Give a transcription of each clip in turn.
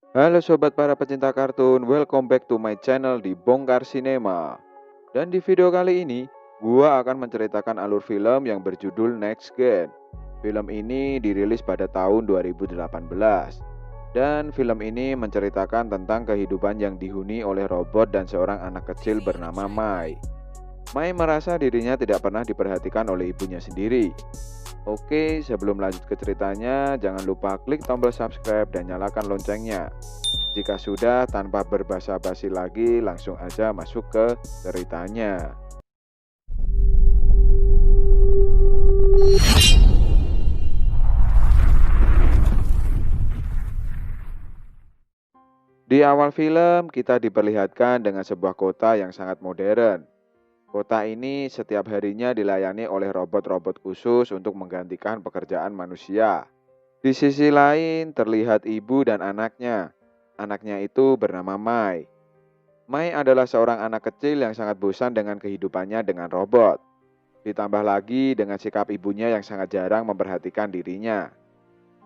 Halo sobat para pecinta kartun, welcome back to my channel di Bongkar Sinema. Dan di video kali ini, gua akan menceritakan alur film yang berjudul Next Gen. Film ini dirilis pada tahun 2018. Dan film ini menceritakan tentang kehidupan yang dihuni oleh robot dan seorang anak kecil bernama Mai. Mai merasa dirinya tidak pernah diperhatikan oleh ibunya sendiri. Oke, sebelum lanjut ke ceritanya, jangan lupa klik tombol subscribe dan nyalakan loncengnya. Jika sudah, tanpa berbasa-basi lagi, langsung aja masuk ke ceritanya. Di awal film, kita diperlihatkan dengan sebuah kota yang sangat modern. Kota ini setiap harinya dilayani oleh robot-robot khusus untuk menggantikan pekerjaan manusia. Di sisi lain, terlihat ibu dan anaknya. Anaknya itu bernama Mai. Mai adalah seorang anak kecil yang sangat bosan dengan kehidupannya dengan robot. Ditambah lagi dengan sikap ibunya yang sangat jarang memperhatikan dirinya.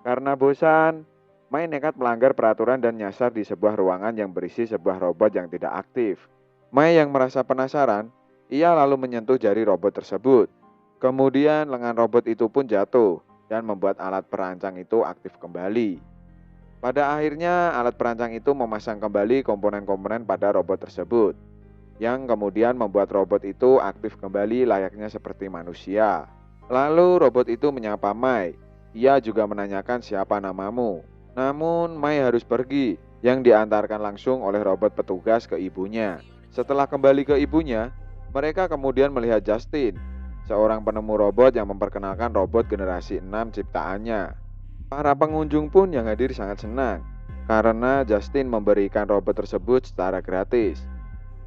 Karena bosan, Mai nekat melanggar peraturan dan nyasar di sebuah ruangan yang berisi sebuah robot yang tidak aktif. Mai yang merasa penasaran, ia lalu menyentuh jari robot tersebut. Kemudian lengan robot itu pun jatuh dan membuat alat perancang itu aktif kembali. Pada akhirnya, alat perancang itu memasang kembali komponen-komponen pada robot tersebut, yang kemudian membuat robot itu aktif kembali layaknya seperti manusia. Lalu robot itu menyapa Mai. Ia juga menanyakan siapa namamu. Namun Mai harus pergi, yang diantarkan langsung oleh robot petugas ke ibunya. Setelah kembali ke ibunya, mereka kemudian melihat Justin, seorang penemu robot yang memperkenalkan robot generasi 6 ciptaannya. Para pengunjung pun yang hadir sangat senang karena Justin memberikan robot tersebut secara gratis.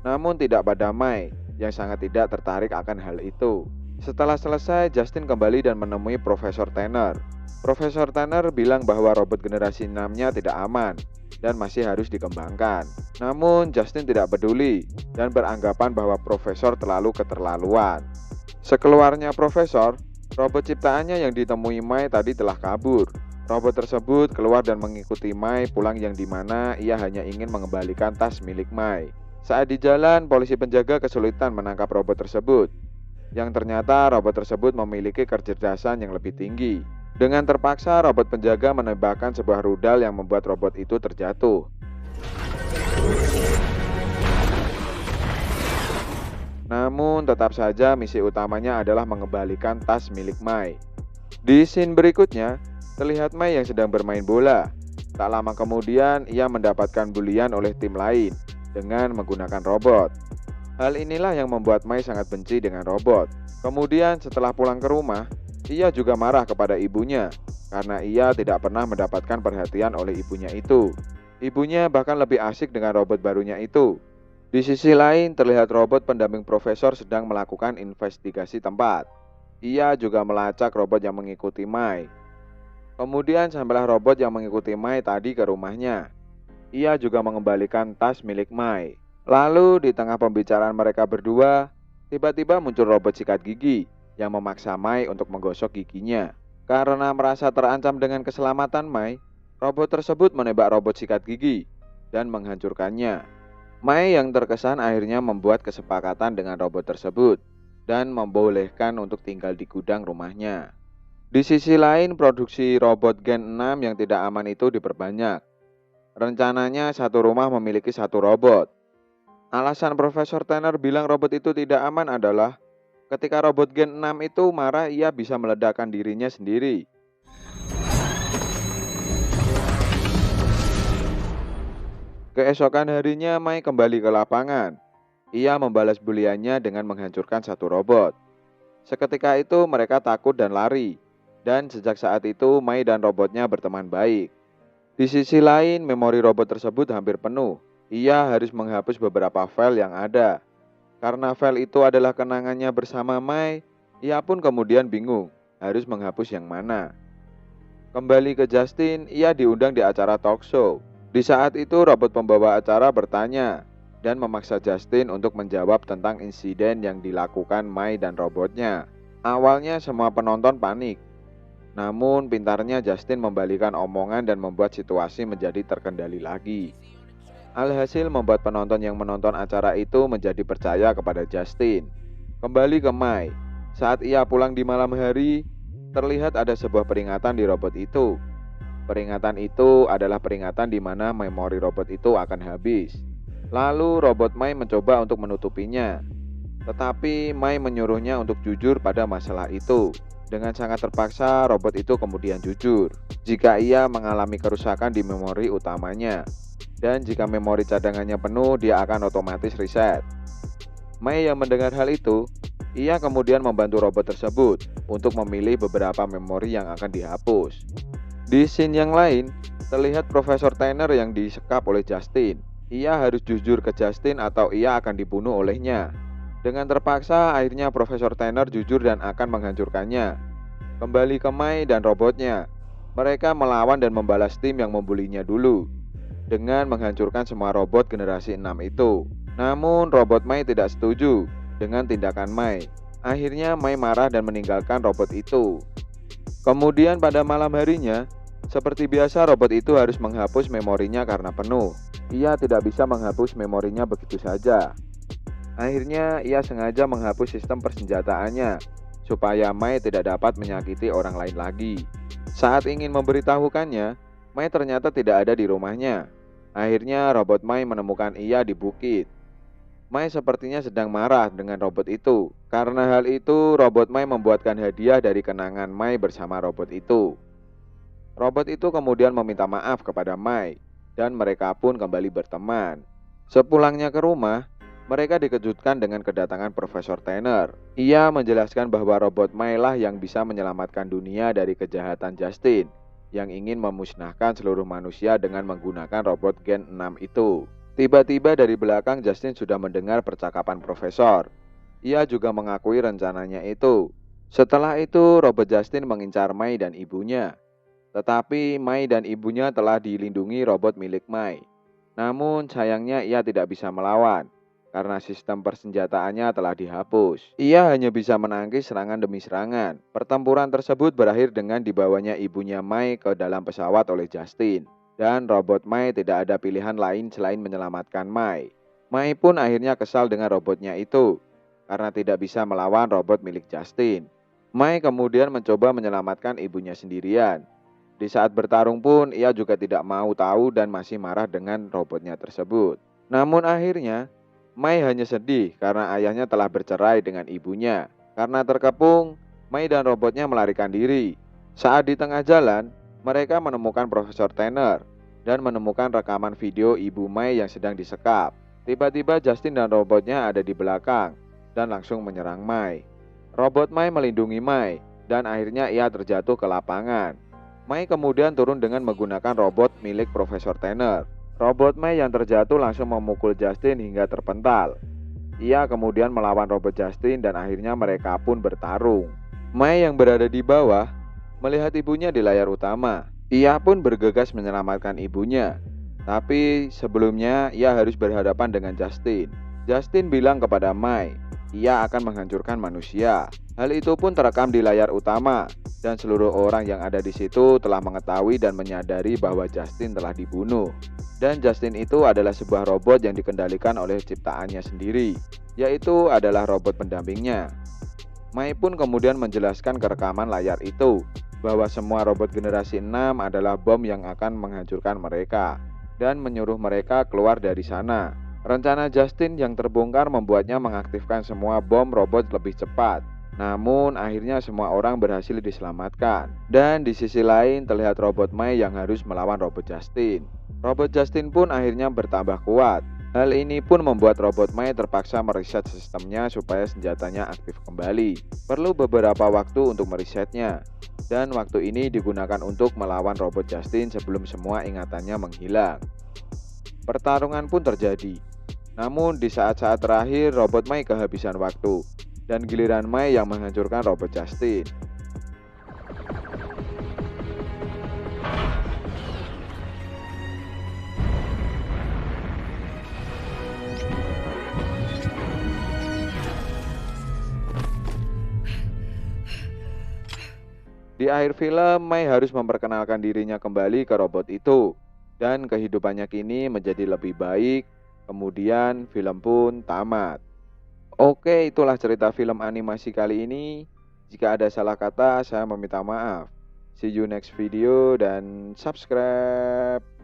Namun tidak pada Mai yang sangat tidak tertarik akan hal itu. Setelah selesai, Justin kembali dan menemui Profesor Tanner. Profesor Tanner bilang bahwa robot generasi 6-nya tidak aman dan masih harus dikembangkan. Namun Justin tidak peduli dan beranggapan bahwa Profesor terlalu keterlaluan. Sekeluarnya Profesor, robot ciptaannya yang ditemui Mai tadi telah kabur. Robot tersebut keluar dan mengikuti Mai pulang yang dimana ia hanya ingin mengembalikan tas milik Mai. Saat di jalan, polisi penjaga kesulitan menangkap robot tersebut, yang ternyata robot tersebut memiliki kecerdasan yang lebih tinggi. Dengan terpaksa, robot penjaga menembakkan sebuah rudal yang membuat robot itu terjatuh. Namun, tetap saja misi utamanya adalah mengembalikan tas milik Mai. Di scene berikutnya, terlihat Mai yang sedang bermain bola. Tak lama kemudian, ia mendapatkan bulian oleh tim lain dengan menggunakan robot. Hal inilah yang membuat Mai sangat benci dengan robot. Kemudian setelah pulang ke rumah, ia juga marah kepada ibunya karena ia tidak pernah mendapatkan perhatian oleh ibunya itu. Ibunya bahkan lebih asik dengan robot barunya itu. Di sisi lain, terlihat robot pendamping profesor sedang melakukan investigasi tempat. Ia juga melacak robot yang mengikuti Mai. Kemudian sampailah robot yang mengikuti Mai tadi ke rumahnya. Ia juga mengembalikan tas milik Mai. Lalu di tengah pembicaraan mereka berdua, tiba-tiba muncul robot sikat gigi yang memaksa Mai untuk menggosok giginya. Karena merasa terancam dengan keselamatan Mai, robot tersebut menembak robot sikat gigi dan menghancurkannya. Mai yang terkesan akhirnya membuat kesepakatan dengan robot tersebut dan membolehkan untuk tinggal di gudang rumahnya. Di sisi lain, produksi robot Gen 6 yang tidak aman itu diperbanyak. Rencananya satu rumah memiliki satu robot. Alasan Profesor Tanner bilang robot itu tidak aman adalah ketika robot Gen 6 itu marah, ia bisa meledakkan dirinya sendiri. Keesokan harinya, Mai kembali ke lapangan. Ia membalas buliannya dengan menghancurkan satu robot. Seketika itu mereka takut dan lari. Dan sejak saat itu Mai dan robotnya berteman baik. Di sisi lain, memori robot tersebut hampir penuh. Ia harus menghapus beberapa file yang ada. Karena file itu adalah kenangannya bersama Mai, ia pun kemudian bingung harus menghapus yang mana. Kembali ke Justin, ia diundang di acara talk show. Di saat itu robot pembawa acara bertanya dan memaksa Justin untuk menjawab tentang insiden yang dilakukan Mai dan robotnya. Awalnya semua penonton panik. Namun pintarnya Justin membalikan omongan dan membuat situasi menjadi terkendali lagi. Alhasil membuat penonton yang menonton acara itu menjadi percaya kepada Justin. Kembali ke Mai. Saat ia pulang di malam hari, terlihat ada sebuah peringatan di robot itu. Peringatan itu adalah peringatan di mana memori robot itu akan habis. Lalu robot Mai mencoba untuk menutupinya. Tetapi Mai menyuruhnya untuk jujur pada masalah itu. Dengan sangat terpaksa, robot itu kemudian jujur jika ia mengalami kerusakan di memori utamanya. Dan jika memori cadangannya penuh, dia akan otomatis reset. Mai yang mendengar hal itu, ia kemudian membantu robot tersebut untuk memilih beberapa memori yang akan dihapus. Di scene yang lain, terlihat Profesor Tanner yang disekap oleh Justin. Ia harus jujur ke Justin atau ia akan dibunuh olehnya. Dengan terpaksa, akhirnya Profesor Tanner jujur dan akan menghancurkannya. Kembali ke Mai dan robotnya. Mereka melawan dan membalas tim yang membulinya dulu dengan menghancurkan semua robot generasi 6 itu. Namun robot Mai tidak setuju dengan tindakan Mai. Akhirnya Mai marah dan meninggalkan robot itu. Kemudian pada malam harinya, seperti biasa robot itu harus menghapus memorinya karena penuh. Ia tidak bisa menghapus memorinya begitu saja. Akhirnya ia sengaja menghapus sistem persenjataannya supaya Mai tidak dapat menyakiti orang lain lagi. Saat ingin memberitahukannya, Mai ternyata tidak ada di rumahnya. Akhirnya robot Mai menemukan ia di bukit. Mai sepertinya sedang marah dengan robot itu. Karena hal itu, robot Mai membuatkan hadiah dari kenangan Mai bersama robot itu. Robot itu kemudian meminta maaf kepada Mai, dan mereka pun kembali berteman. Sepulangnya ke rumah, mereka dikejutkan dengan kedatangan Profesor Tanner. Ia menjelaskan bahwa robot Mai lah yang bisa menyelamatkan dunia dari kejahatan Justin yang ingin memusnahkan seluruh manusia dengan menggunakan robot Gen 6 itu. Tiba-tiba dari belakang Justin sudah mendengar percakapan Profesor. Ia juga mengakui rencananya itu. Setelah itu, robot Justin mengincar Mai dan ibunya. Tetapi Mai dan ibunya telah dilindungi robot milik Mai. Namun sayangnya ia tidak bisa melawan karena sistem persenjataannya telah dihapus. Ia hanya bisa menangkis serangan demi serangan. Pertempuran tersebut berakhir dengan dibawanya ibunya Mai ke dalam pesawat oleh Justin. Dan robot Mai tidak ada pilihan lain selain menyelamatkan Mai. Mai pun akhirnya kesal dengan robotnya itu karena tidak bisa melawan robot milik Justin. Mai kemudian mencoba menyelamatkan ibunya sendirian. Di saat bertarung pun ia juga tidak mau tahu dan masih marah dengan robotnya tersebut. Namun akhirnya Mai hanya sedih karena ayahnya telah bercerai dengan ibunya. Karena terkepung, Mai dan robotnya melarikan diri. Saat di tengah jalan, mereka menemukan Profesor Tanner dan menemukan rekaman video ibu Mai yang sedang disekap. Tiba-tiba Justin dan robotnya ada di belakang dan langsung menyerang Mai. Robot Mai melindungi Mai dan akhirnya ia terjatuh ke lapangan. Mai kemudian turun dengan menggunakan robot milik Profesor Tanner. Robot Mai yang terjatuh langsung memukul Justin hingga terpental. Ia kemudian melawan robot Justin dan akhirnya mereka pun bertarung. Mai yang berada di bawah melihat ibunya di layar utama. Ia pun bergegas menyelamatkan ibunya. Tapi sebelumnya ia harus berhadapan dengan Justin. Justin bilang kepada Mai, ia akan menghancurkan manusia. Hal itu pun terekam di layar utama dan seluruh orang yang ada di situ telah mengetahui dan menyadari bahwa Justin telah dibunuh. Dan Justin itu adalah sebuah robot yang dikendalikan oleh ciptaannya sendiri, yaitu adalah robot pendampingnya. Mai pun kemudian menjelaskan ke rekaman layar itu bahwa semua robot generasi 6 adalah bom yang akan menghancurkan mereka dan menyuruh mereka keluar dari sana. Rencana Justin yang terbongkar membuatnya mengaktifkan semua bom robot lebih cepat. Namun akhirnya semua orang berhasil diselamatkan. Dan di sisi lain terlihat robot Mai yang harus melawan robot Justin. Robot Justin pun akhirnya bertambah kuat. Hal ini pun membuat robot Mai terpaksa mereset sistemnya supaya senjatanya aktif kembali. Perlu beberapa waktu untuk meresetnya. Dan waktu ini digunakan untuk melawan robot Justin sebelum semua ingatannya menghilang. Pertarungan pun terjadi. Namun di saat-saat terakhir robot Mai kehabisan waktu dan giliran Mai yang menghancurkan robot Justin. Di Di akhir film, Mai harus memperkenalkan dirinya kembali ke robot itu, dan kehidupannya kini menjadi lebih baik. Kemudian film pun tamat. Oke, itulah cerita film animasi kali ini. Jika ada salah kata, saya meminta maaf. See you next video dan subscribe.